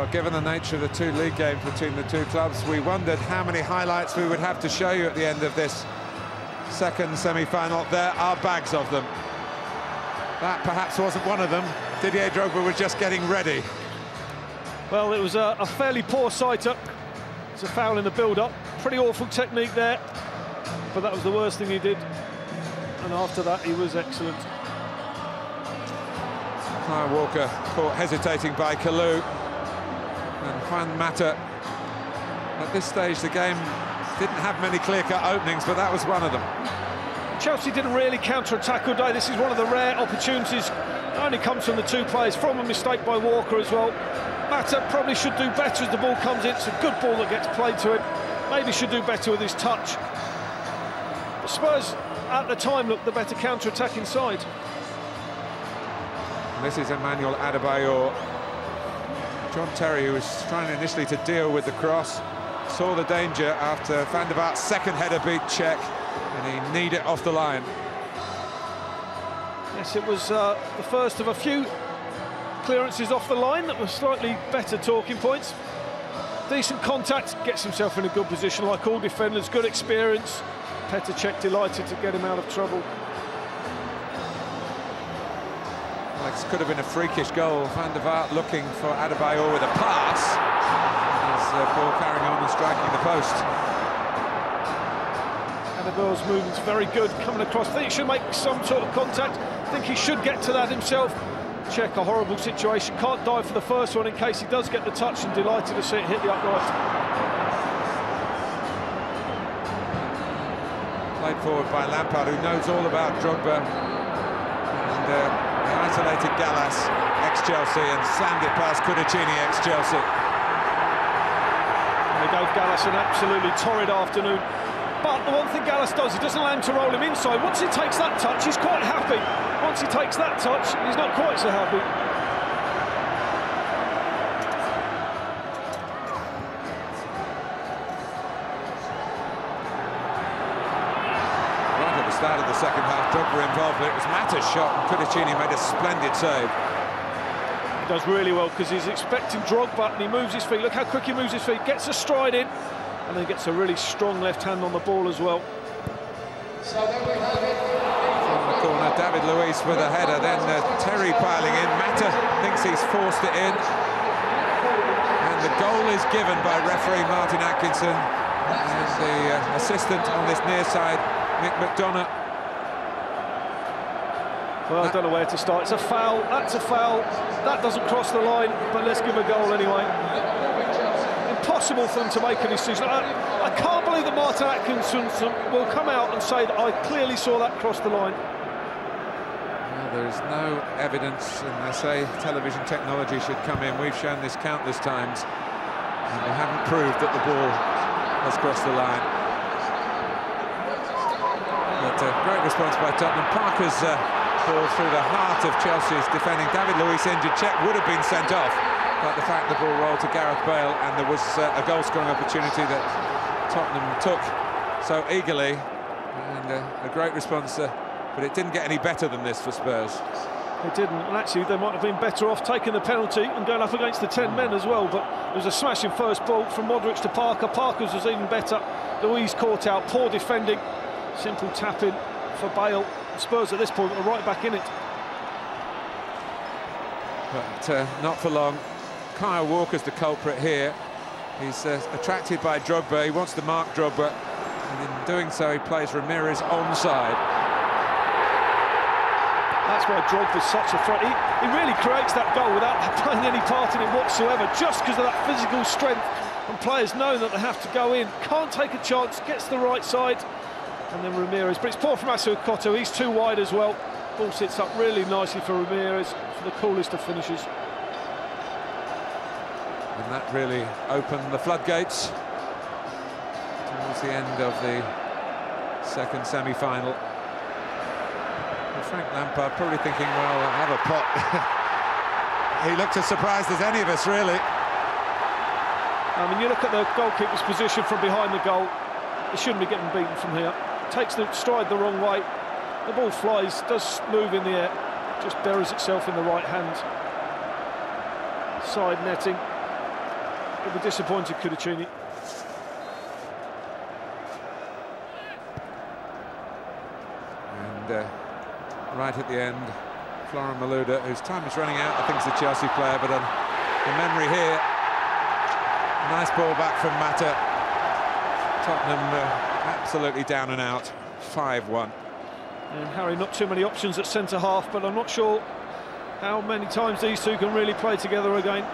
Well, given the nature of the two league games between the two clubs, we wondered how many highlights we would have to show you at the end of this second semi-final. There are bags of them. That perhaps wasn't one of them. Didier Drogba was just getting ready. Well, it was a fairly poor sight-up. It's a foul in the build-up. Pretty awful technique there, but that was the worst thing he did. And after that, he was excellent. Kyle Walker caught hesitating by Kalou. And Juan Mata, at this stage, the game didn't have many clear-cut openings, but that was one of them. Chelsea didn't really counter-attack all day. This is one of the rare opportunities. It only comes from the two players, from a mistake by Walker as well. Mata probably should do better as the ball comes in. It's a good ball that gets played to him. Maybe should do better with his touch. The Spurs, at the time, looked the better counter-attacking side. This is Emmanuel Adebayor. John Terry, who was trying initially to deal with the cross, saw the danger after Van der Vaart's second header beat Cech, and he kneed it off the line. Yes, it was the first of a few clearances off the line that were slightly better talking points. Decent contact, gets himself in a good position like all defenders, good experience. Petr Cech delighted to get him out of trouble. Well, this could have been a freakish goal. Van der Vaart looking for Adebayor with a pass. His ball carrying on and striking the post. Adebayor's movement's very good, coming across. I think he should make some sort of contact. I think he should get to that himself. Cech, a horrible situation, can't dive for the first one in case he does get the touch, and delighted to see it hit the upright. Played forward by Lampard, who knows all about Drogba, and he isolated Gallas, ex-Chelsea, and slammed it past Cudicini, ex-Chelsea. They gave Gallas an absolutely torrid afternoon. But the one thing Gallas does, he doesn't allow him to roll him inside. Once he takes that touch, he's quite happy. Once he takes that touch, he's not quite so happy. Right at the start of the second half, Drogba involved, but it was Mata's shot, and Cudicini made a splendid save. He does really well because he's expecting Drogba, and he moves his feet. Look how quick he moves his feet, gets a stride in, and then gets a really strong left hand on the ball as well. So there we have it. From the corner, David Luiz with a header, then Terry piling in. Mata thinks he's forced it in. And the goal is given by referee Martin Atkinson. And the assistant on this near side, Mick McDonough. Well, I don't know where to start. It's a foul, that's a foul. That doesn't cross the line, but let's give a goal anyway. Impossible for them to make a decision. I can't believe that Martin Atkinson will come out and say that I clearly saw that cross the line. Well, there's no evidence, and they say television technology should come in. We've shown this countless times, and they haven't proved that the ball has crossed the line. But great response by Tottenham. Parker's ball through the heart of Chelsea's defending. David Luiz injured. Cech would have been sent off. But the fact the ball rolled to Gareth Bale, and there was a goal-scoring opportunity that Tottenham took so eagerly, and a great response, but it didn't get any better than this for Spurs. It didn't, and actually they might have been better off taking the penalty and going up against the 10 men as well, but it was a smashing first ball from Modric to Parker. Parker's was even better. Luiz caught out, poor defending, simple tap-in for Bale. Spurs at this point are right back in it. But not for long. Kyle Walker's the culprit here. He's attracted by Drogba. He wants to mark Drogba, and in doing so he plays Ramires onside. That's why Drogba's such a threat. He really creates that goal without playing any part in it whatsoever, just because of that physical strength, and players know that they have to go in. Can't take a chance, gets the right side, and then Ramires. But it's poor from Masuakoto, he's too wide as well. Ball sits up really nicely for Ramires, for the coolest of finishes. And that really opened the floodgates towards the end of the second semi-final. Frank Lampard probably thinking, well, I'll have a pot. He looked as surprised as any of us, really. I mean, you look at the goalkeeper's position from behind the goal. He shouldn't be getting beaten from here. Takes the stride the wrong way. The ball flies, does move in the air, just buries itself in the right hand. Side netting. He'll be disappointed, Cudicini. And right at the end, Florent Malouda, whose time is running out, I think is a Chelsea player, but a memory here. Nice ball back from Mata. Tottenham absolutely down and out, 5-1. And Harry, not too many options at centre-half, but I'm not sure how many times these two can really play together again.